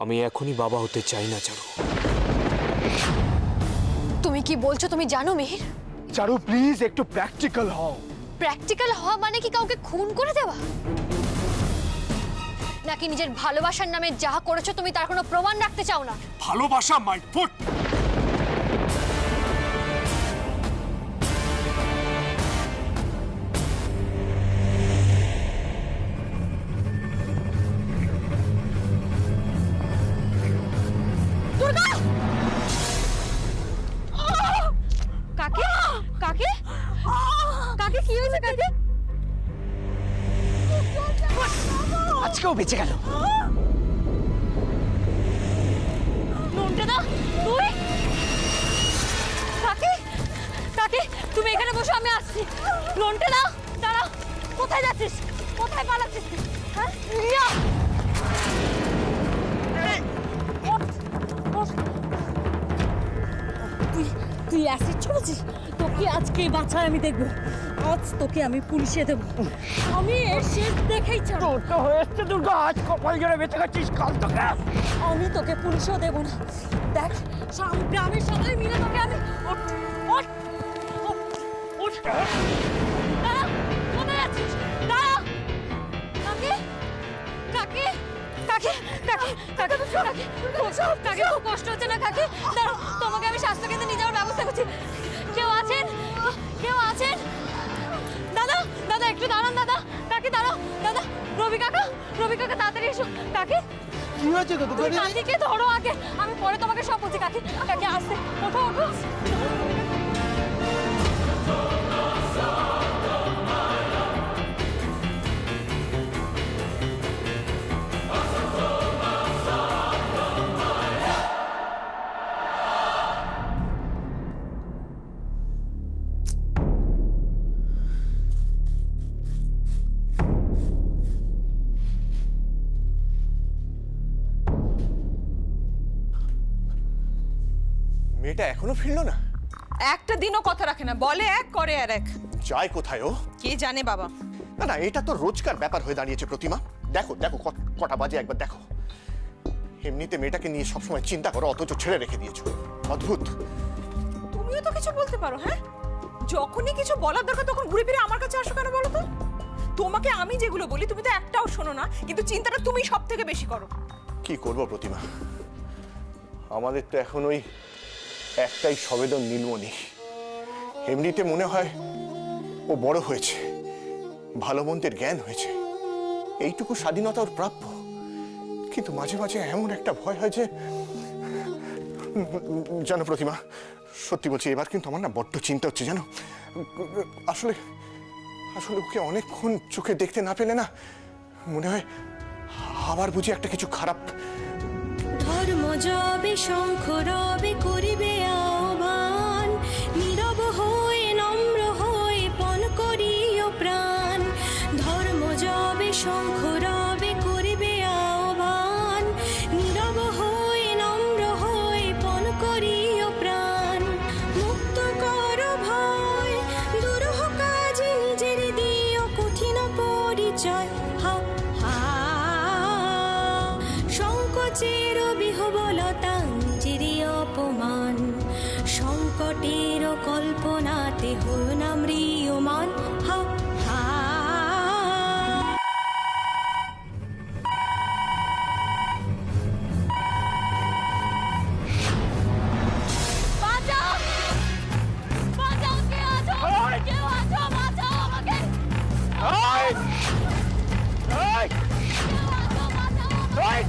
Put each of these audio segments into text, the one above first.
আমি এখনই বাবা হতে চাই না চারু। তুমি কি বলছো তুমি জানো মিহির? চারু প্লিজ একটু প্র্যাকটিক্যাল হও। প্র্যাকটিক্যাল হওয়া মানে কি কাউকে খুন করে দেওয়া, নাকি নিজের ভালোবাসার নামে যা করেছো তুমি তার কোনো প্রমাণ রাখতে চাও না? ভালোবাসা মাই ফুট। কাকে কাকে কাকে কি হয়েছে কাকে? আজকেও বেঁচে গেল। নন্টে দা তুই কাকে কাকে তুমি এখানে বসো, আমি আসছি। নন্টে দা দাঁড়া, কোথায় যাচ্ছিস, কোথায় পালাচ্ছিস? হ্যাঁ রিয়া তুই অ্যাসিড ছড়েছিস, তোকে আজকে বাঁচায় আমি দেখবো। আজ তোকে আমি পুলিশে দেবো, আমি এর শেষ দেখেই ছাড়ব। তোর তো হয়েছে দুর্গা, আজ কপাল জোরে বেঁচে গেছিস, কাল তোকে আমি তোকে পুলিশেও দেবো না। দেখ গ্রামের সবাই মিলে তোকে আমি ওঠ ওঠ ওঠ দাঁড়া, কোথায় যাচ্ছিস? দাঁড়া। কাকে কাকে কাকে কাকে কাকে কাকে কাকে খুব কষ্ট হচ্ছে না কাকে? দাঁড়াও, তোমাকে আমি স্বাস্থ্যকেন্দ্রে নিয়ে যাওয়ার ব্যবস্থা করছি। কেউ আছেন, কেউ আছেন? দাদা দাদা একটু দাঁড়ান দাদা, কাকে দাঁড়াও দাদা। রবি কাকা, রবি কাকা তাড়াতাড়ি এসো। কাকে কি হয়েছে গো? তুমি কাকিকে ধরো আগে, আমি পরে তোমাকে সব বলছি। কাকি কাকি আসতে, ওঠো ওঠো। মেয়েটা এখনো ফিরলো না? একটা দিনও কথা রাখে না, বলে এক করে আর এক। যায় কোথায় ও? কে জানে বাবা। না না, এটা তো রোজকার ব্যাপার হয়ে দাঁড়িয়েছে প্রতিমা। দেখো দেখো কটা বাজে একবার দেখো। এমনিতে মেয়েটাকে নিয়ে সবসময় চিন্তা করো, অথচ ছেড়ে রেখে দিয়েছো। অদ্ভুত। তুমিও তো কিছু বলতে পারো। হ্যাঁ, যখনই কিছু বলার দরকার তখন ঘুরে ফিরে আমার কাছে আসো কেন বলো তো? তোমাকে আমি যেগুলো বলি তুমি তো একটাও শোনো না, কিন্তু চিন্তাটা তুমি সব থেকে বেশি করো। কি করবো প্রতিমা, আমাদের তো এখন ওই একটাই সবেদন নীলমণি। এমনিতে মনে হয় ও বড় হয়েছে, ভালো মন্দের জ্ঞান হয়েছে, এইটুকু স্বাধীনতা ওর প্রাপ্য। কিন্তু মাঝে মাঝে এমন একটা ভয় হয় যে, জানো প্রতিমা, সত্যি বলছি এবার কিন্তু আমার না বড্ড চিন্তা হচ্ছে জানো। আসলে আসলে ওকে অনেকক্ষণ চোখে দেখতে না পেলে না মনে হয় আবার বুঝি একটা কিছু খারাপ। ধর্ম যবে শঙ্খ রবে করিবে আহ্বান, নীরব হয়ে নম্র হয়ে পণ করিও প্রাণ। ধর্ম যবে শঙ্খ রবে করিবে আহ্বান, নীরব হয়ে নম্র হয়ে পণ করিও প্রাণ। মুক্ত কর ভয়, দুরূহ কাজে নিজের দিও কঠিন পরিচয়। হা হা সংকোচের বিহবলতা নিজের অপমান, সংকটের কল্পনাতে হো না ম্রিয়মান। হা হা বাঁচাও, বাঁচাও, কে আছো? কেউ আছো, বাঁচাও আমাকে। এই! এই! কেউ আছো, বাঁচাও। এই!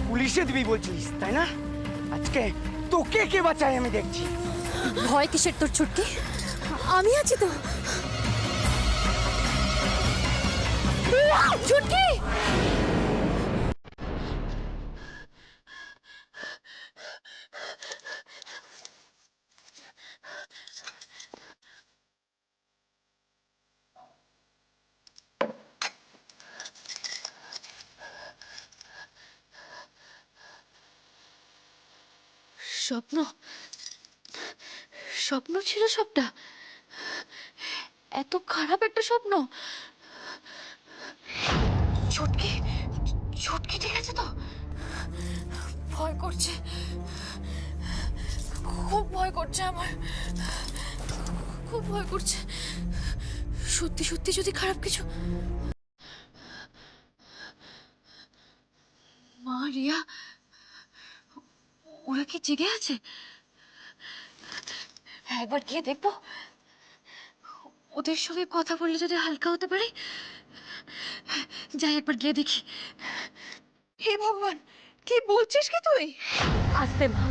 পুলিশে দিবি বলছিস তাই না? আজকে তোকে কে বাঁচায় আমি দেখছি। ভয় কিসের তোর ছুটকি? আমি আছি তো। ছুটকি স্বপ্ন, স্বপ্ন ছিল সবটা? এত খারাপ একটা স্বপ্ন? ছটকি, ছটকি ঠিক আছে তো? ভয় করছে, খুব ভয় করছে আমার, খুব ভয় করছে। সত্যি সত্যি যদি খারাপ কিছু। মা, রিয়া, ওরা কি জেগে আছে? একবার গিয়ে দেখবো, ওদের সঙ্গে কথা বললে যদি হালকা হতে পারে। যাই, একবার গিয়ে দেখি। হে ভগবান, কি বলছিস কি তুই? আসতে মা,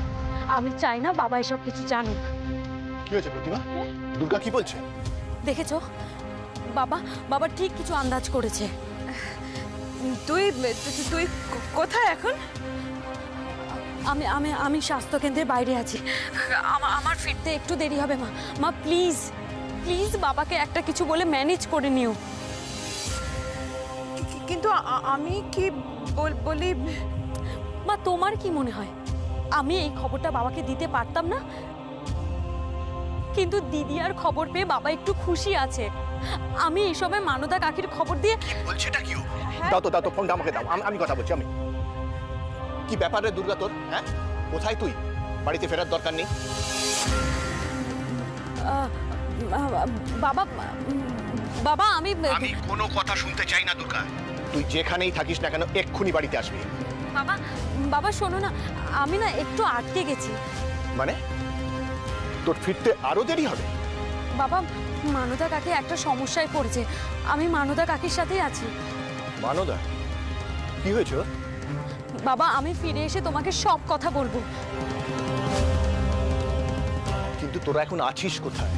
আমি চাই না বাবা এসব কিছু জানুক। কি হয়েছে প্রতিমা? দুর্গা কি বলছে? দেখেছো, বাবা বাবা ঠিক কিছু আন্দাজ করেছে। তুই তুই কোথায় এখন? আমি আমি আমি স্বাস্থ্য কেন্দ্রের বাইরে আছি। আমার ফিরতে একটু দেরি হবে মা। মা প্লিজ প্লিজ বাবাকে একটা কিছু বলে ম্যানেজ করে নিও। কিন্তু আমি কি বলি? মা, তোমার কি মনে হয় আমি এই খবরটা বাবাকে দিতে পারতাম না? কিন্তু দিদি আর খবর পেয়ে বাবা একটু খুশি আছে। আমি এই সময় মানদা কাকির খবর দিয়ে। বলছেটা কি? দাও তো ফোনটা আমাকে দাও, আমি কথা বলছি। আমি কি ব্যাপারে দুর্গা তোর? হ্যাঁ, কোথায় তুই? বাড়িতে ফেরার দরকার নেই। বাবা বাবা আমি কোনো কথা শুনতে চাই না দুর্গা। তুই যেখানেই থাকিস না কেন এক্ষুনি বাড়িতে আসবি। বাবা বাবা শোনো না, আমি না একটু আটকে গেছি। মানে তোর ফিরতে আরো দেরি হবে? বাবা, মানদা কাকি একটা সমস্যায় পড়েছে। আমি মানদা কাকির সাথেই আছি। মানদা, কি হয়েছে? বাবা, আমি ফিরে এসে তোমাকে সব কথা বলবো। কিন্তু তোরা এখন আছিস কোথায়?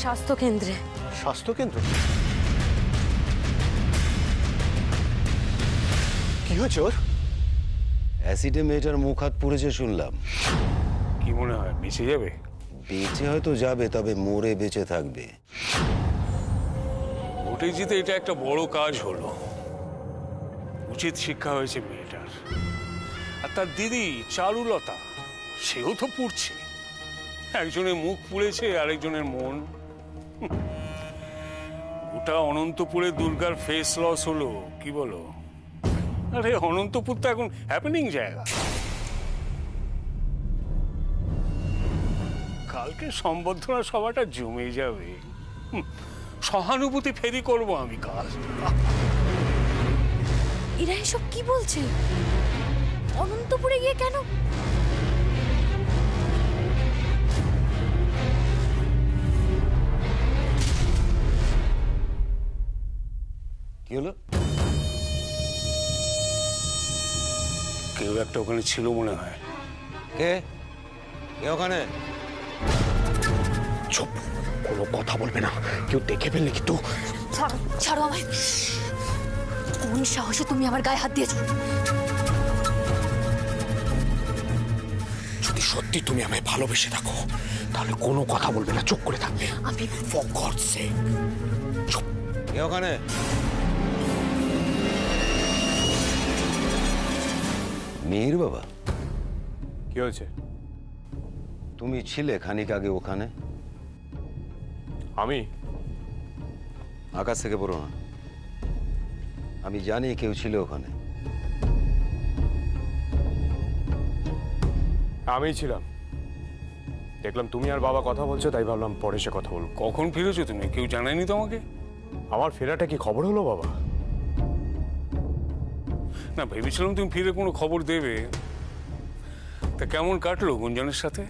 স্বাস্থ্য কেন্দ্রে। স্বাস্থ্য কেন্দ্র? কি হয়েছে ওর? অ্যাসিডে মেয়েটার মুখ হাত পুড়েছে শুনলাম। কি মনে হয় বেঁচে যাবে? বেঁচে হয়তো যাবে, তবে মরে বেঁচে থাকবে। ভোটে জিতে এটা একটা বড় কাজ হলো। উচিত শিক্ষা হয়েছে মেয়েটার। আর তার দিদি চারুলতা, সেও তো পুড়ছে। একজনের মুখ পুড়েছে, আরেকজনের মন। গোটা অনন্তপুরে দুর্গার ফেস লস হলো, কি বলো? আরে অনন্তপুর তো এখন হ্যাপেনিং জায়গা। কালকে সম্বর্ধনা সভাটা জমে যাবে। সহানুভূতি ফেরি করব আমি কাল। এরা এসব কি বলছে? অনন্তপুরে গিয়ে কেন? কি হলো? কেউ একটা ওখানে ছিল মনে হয়। কে কে ওখানে? চুপ, কোনো কথা বলবে না। কেউ দেখে ফেললে কিন্তু। ছাড়ো, ছাড়ো আমায়। কোন সাহসে তুমি আমার গায়ে হাত দিয়েছো? যদি সত্যি তুমি আমায় ভালোবেসে থাকো তাহলে কোনো কথা বলবে না, চুপ করে থাকবে। আমি For God's sake, চুপ। কে ওখানে? মিহির বাবা, কি হয়েছে? তুমি ছিলে খানিক আগে ওখানে। আমি? আকাশ থেকে পড়ো না, আমি জানি কেউ ছিল ওখানে। আমিই ছিলাম। দেখলাম তুমি আর বাবা কথা বলছো, তাই ভাবলাম পরে সে কথা বলবো। কখন ফিরেছো তুমি? কেউ জানায়নি তোমাকে? আমার ফেরাটা কি খবর হলো বাবা? না, ভেবেছিলাম তুমি ফিরে কোনো খবর দেবে। তা কেমন কাটলো গুঞ্জনের সাথে?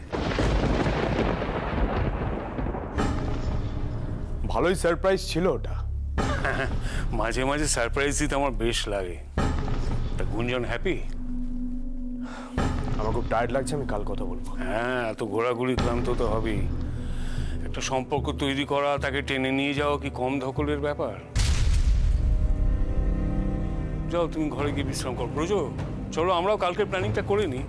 ভালোই সারপ্রাইজ ছিল ওটা। মাঝে মাঝে সারপ্রাইজ দিতে আমার বেশ লাগে। তা গুঞ্জন হ্যাপি? আমার খুব টায়ার্ড লাগছে, আমি কাল কথা বলবো। হ্যাঁ, এত ঘোরাঘুরি ক্লান্ত তো হবেই। একটা সম্পর্ক তৈরি করা, তাকে টেনে নিয়ে যাওয়া কি কম ধকলের ব্যাপার? যাও তুমি ঘরে গিয়ে বিশ্রাম করো। ব্রজ, চলো আমরাও কালকের প্ল্যানিংটা করে নিই।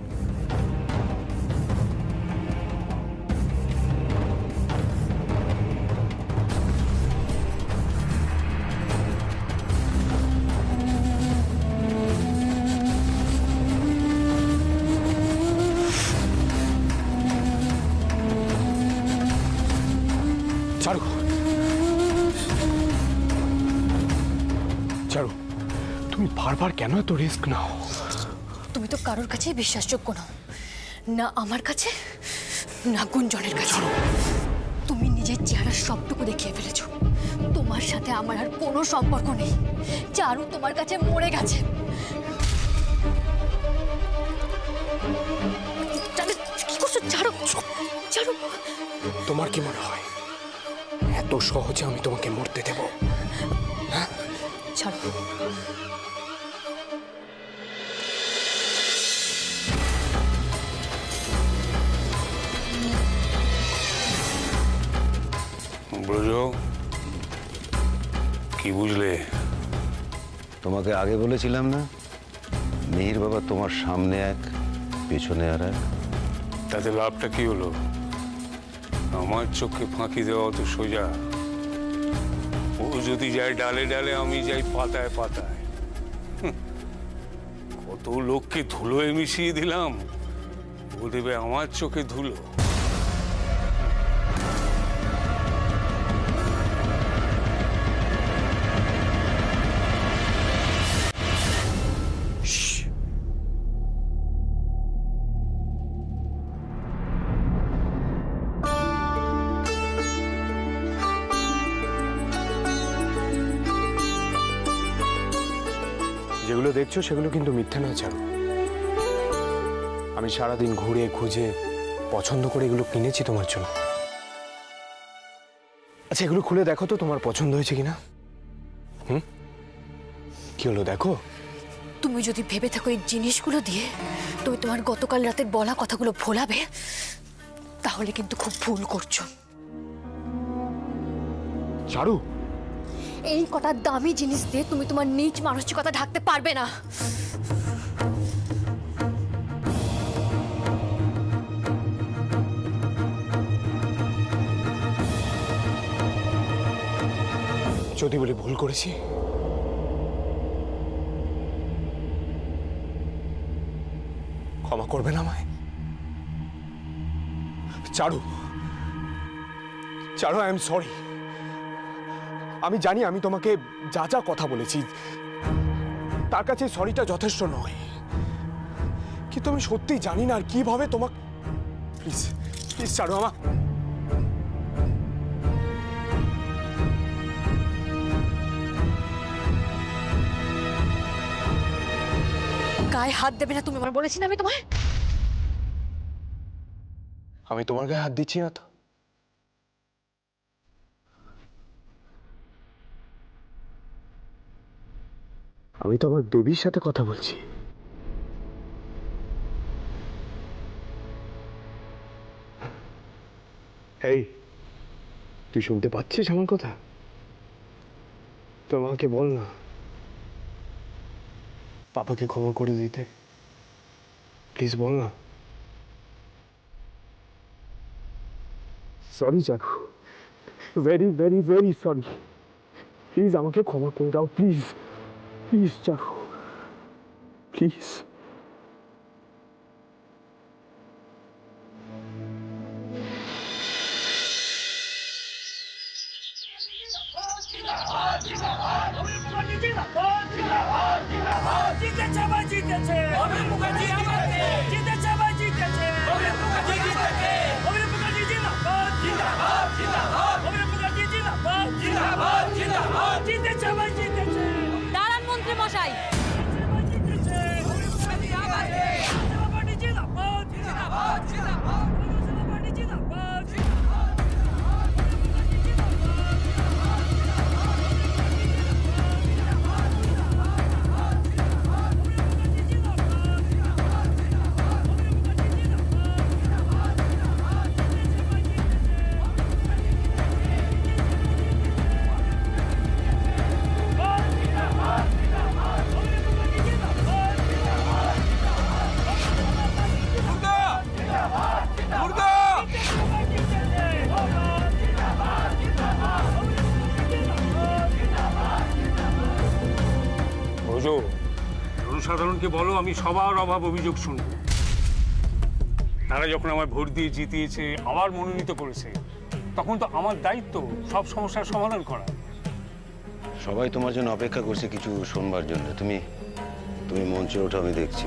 বারবার কেন এত রিস্ক নাও? তুমি তো কারোর কাছেই বিশ্বাসযোগ্য নও, না আমার কাছে না গুঞ্জনের কাছে। তুমি নিজের চেহারার সবটুকু দেখিয়ে ফেলেছো। তোমার সাথে আমার আর কোনো সম্পর্ক নেই। চারু তোমার কাছে মরে গেছে। কি করছো চারু? চারু, তোমার কি মনে হয় এত সহজে আমি তোমাকে মরতে দেব? চারু, ব্রজ, কি বুঝলে? তোমাকে আগে বলেছিলাম না, মিহির বাবা তোমার সামনে এক পেছনে আর এক। তাতে লাভটা কি হলো? আমার চোখে ফাঁকি দেওয়া তো সোজা। ও যদি যায় ডালে ডালে, আমি যাই পাতায় পাতায়। কত লোককে ধুলোয় মিশিয়ে দিলাম, ও দেবে আমার চোখে ধুলো। যেগুলো দেখছো সেগুলো কিন্তু মিথ্যা নয় চারু। আমি সারাদিন ঘুরে খুঁজে পছন্দ করে এগুলো কিনেছি তোমার জন্য। আচ্ছা, এগুলো খুলে দেখো তো তোমার পছন্দ হয়েছে কিনা। কি হলো দেখো? তুমি যদি ভেবে থাকো এই জিনিসগুলো দিয়ে তুমি তোমার গতকাল রাতের বলা কথাগুলো ভোলাবে, তাহলে কিন্তু খুব ভুল করছো। চারু, এই কটা দামি জিনিস দিয়ে তুমি তোমার নিজ মানসিকতা ঢাকতে পারবে না। যদি বলি ভুল করেছি, ক্ষমা করবেন আমায়। চারু, চারু, আই এম সরি। আমি জানি আমি তোমাকে যা যা কথা বলেছি তার কাছে সরিটা যথেষ্ট নয়, কিন্তু আমি সত্যি জানি না আর কিভাবে তোমাকে। প্লিজ প্লিজ চারু, আমার গায়ে হাত দেবে না তুমি। আমার বলেছি না আমি তোমায়। আমি তোমার গায়ে হাত দিচ্ছি না তো। আমি তো আমার বেবির সাথে কথা বলছি। এই, তুই শুনতে পাচ্ছিস আমার কথা? তো আমাকে বল না, পাপাকে ক্ষমা করে দিতে। প্লিজ বল না। Sorry Charu, very very very sorry. Please আমাকে ক্ষমা করে দাও, প্লিজ প্লিজ চারু, প্লিজ। দাঁড়ান মন্ত্রী মশাই। জনসাধারণকে বলো আমি সবার অভাব অভিযোগ শুনবো। তারা যখন আমায় ভোট দিয়ে জিতিয়েছে, আবার মনোনীত করেছে, তখন তো আমার দায়িত্ব সব সমস্যার সমাধান করা। সবাই তোমার জন্য অপেক্ষা করছে কিছু শোনবার জন্য। তুমি তুমি মঞ্চে ওঠো, আমি দেখছি।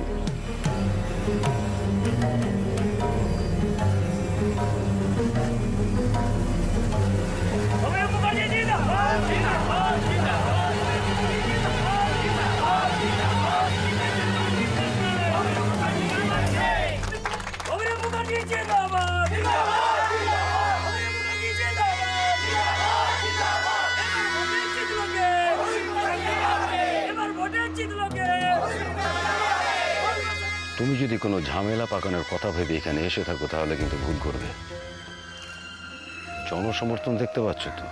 তুমি যদি কোনো ঝামেলা পাকানোর কথা ভেবে এখানে এসে থাকো তাহলে কিন্তু ভুল করবে। জনসমর্থন দেখতে পাচ্ছ তো?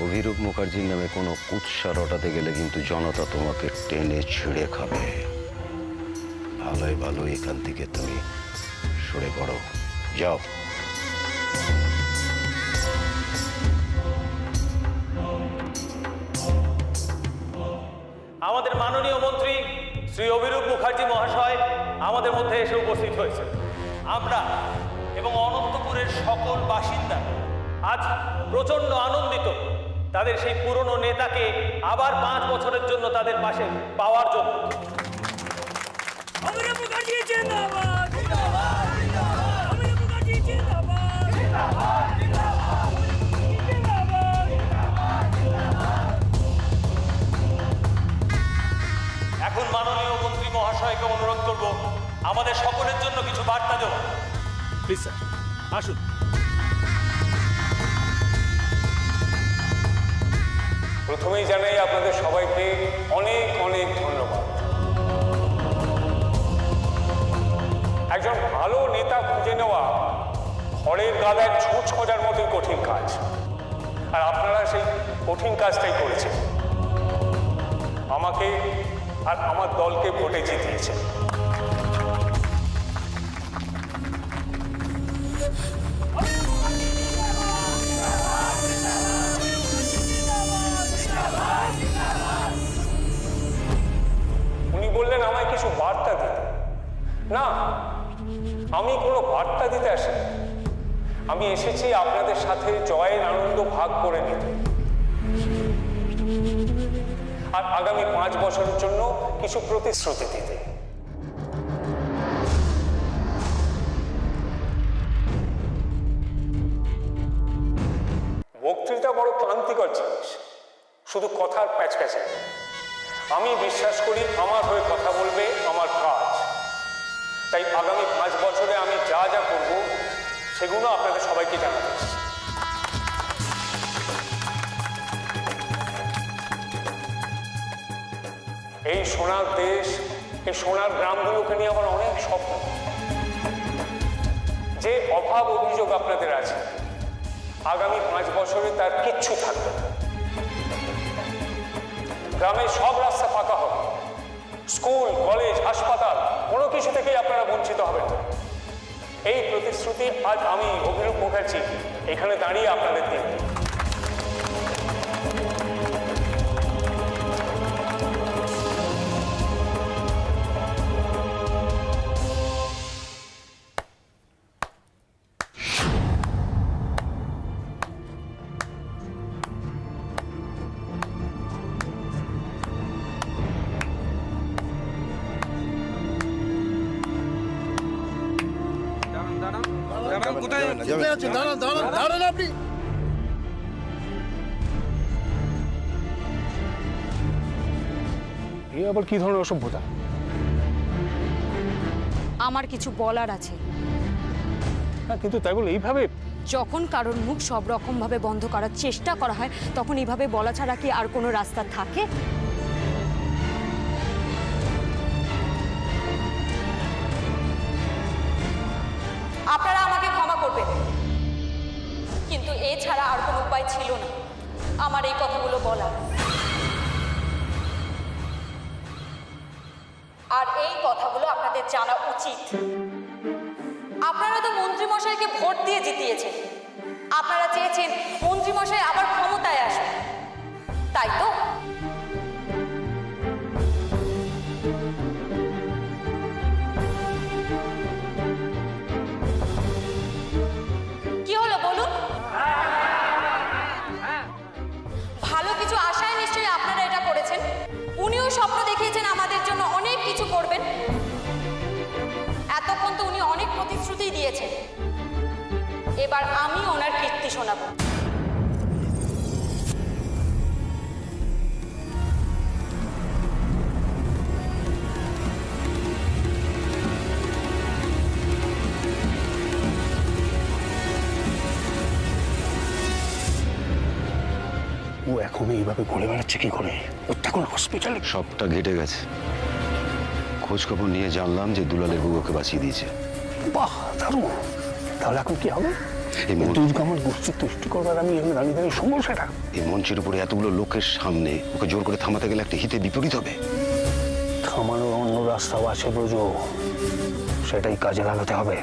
অভিরূপ মুখার্জির নামে কোনো কুৎসা রটাতে গেলে কিন্তু জনতা তোমাকে টেনে ছিঁড়ে খাবে। ভালোই ভালো এখান থেকে তুমি সরে পড়ো, যাও। আমাদের মাননীয় মন্ত্রী শ্রী অভিরূপ মুখার্জি মহাশয় আমাদের মধ্যে এসে উপস্থিত হয়েছে। আমরা এবং অনন্তপুরের সকল বাসিন্দা আজ প্রচন্ড আনন্দিত তাদের সেই পুরনো নেতাকে আবার 5 বছরের জন্য তাদের পাশে পাওয়ার জন্য। অভিরূপ মুখার্জি জিন্দাবাদ! জিন্দাবাদ! জিন্দাবাদ! অভিরূপ মুখার্জি জিন্দাবাদ! জিন্দাবাদ! জিন্দাবাদ! জিন্দাবাদ! জিন্দাবাদ! এখন মাননীয় মন্ত্রী মহাশয়কে অনুরোধ করব আমাদের সকলের জন্য কিছু বার্তা দেওয়া। প্লিজ স্যার, আসুন। প্রথমেই জানাই আপনাদের সবাইকে অনেক অনেক ধন্যবাদ। একজন ভালো নেতা খুঁজে নেওয়া খড়ের গাদায় ছুঁচ খোঁজার মতোই কঠিন কাজ, আর আপনারা সেই কঠিন কাজটাই করেছেন। আমাকে আর আমার দলকে ভোটে জিতিয়েছেন। উনি বললেন আমায় কিছু বার্তা দিতে। না, আমি কোনো বার্তা দিতে আসিনি। আমি এসেছি আপনাদের সাথে জয়ের আনন্দ ভাগ করে নিতে, আর আগামী 5 বছরের জন্য কিছু প্রতিশ্রুতি দিতে। বক্তৃতা বড় ক্লান্তিকর জিনিস, শুধু কথার প্যাচপ্যাচে। আমি বিশ্বাস করি আমার হয়ে কথা বলবে আমার কাজ। তাই আগামী 5 বছরে আমি যা যা করব সেগুলো আপনাদের সবাইকে জানাতে এসেছি। এই সোনার দেশ, এই সোনার গ্রামগুলোকে নিয়ে আমার অনেক স্বপ্ন। যে অভাব অভিযোগ আপনাদের আছে, আগামী 5 বছরে তার কিচ্ছু থাকবে না। গ্রামের সব রাস্তা পাকা হবে, স্কুল, কলেজ, হাসপাতাল কোনো কিছু থেকেই আপনারা বঞ্চিত হবেন না। এই প্রতিশ্রুতি আজ আমি অভিরূপ মুখার্জি এখানে দাঁড়িয়ে আপনাদের দিই। এ আবার কি ধরনের অসভ্যতা? আমার কিছু বলার আছে। কিন্তু তাই বলে এইভাবে যখন কারোর মুখ সব রকম ভাবে বন্ধ করার চেষ্টা করা হয় তখন এইভাবে বলা ছাড়া কি আর কোনো রাস্তা থাকে? আপনারা আমাকে ক্ষমা করবেন, কিন্তু এছাড়া আর কোনো উপায় ছিল না আমার এই কথাগুলো বলা। আর এই কথাগুলো আপনাদের জানা উচিত। আপনারা তো মন্ত্রীমশাইকে ভোট দিয়ে জিতিয়েছেন। আপনারা চেয়েছেন মন্ত্রীমশাই আবার ক্ষমতায় আসুন, তাই তো? কি হলো বলুন? ভালো কিছু আশায় দিয়েছেন, এবার আমি ওনার কীর্তি শোনাবো। ও এখন এইভাবে ঘুরে বেড়াচ্ছে কি করে? ও তখন হসপিটালে। সবটা ঘেটে গেছে। খোঁজ খবর নিয়ে জানলাম যে দুলালের বউ ওকে বাঁচিয়ে দিয়েছে। বাহ, দারুণ। তাহলে এখন কি হবে? এই দুর্গা আমার গোষ্ঠী তুষ্টি করবার আমি রানীদের সমস্যাটা। এই মঞ্চের উপরে এতগুলো লোকের সামনে ওকে জোর করে থামাতে গেলে একটা হিতে বিপরীত হবে। থামানোর অন্য রাস্তাও আছে ব্রজ, সেটাই কাজে লাগাতে হবে।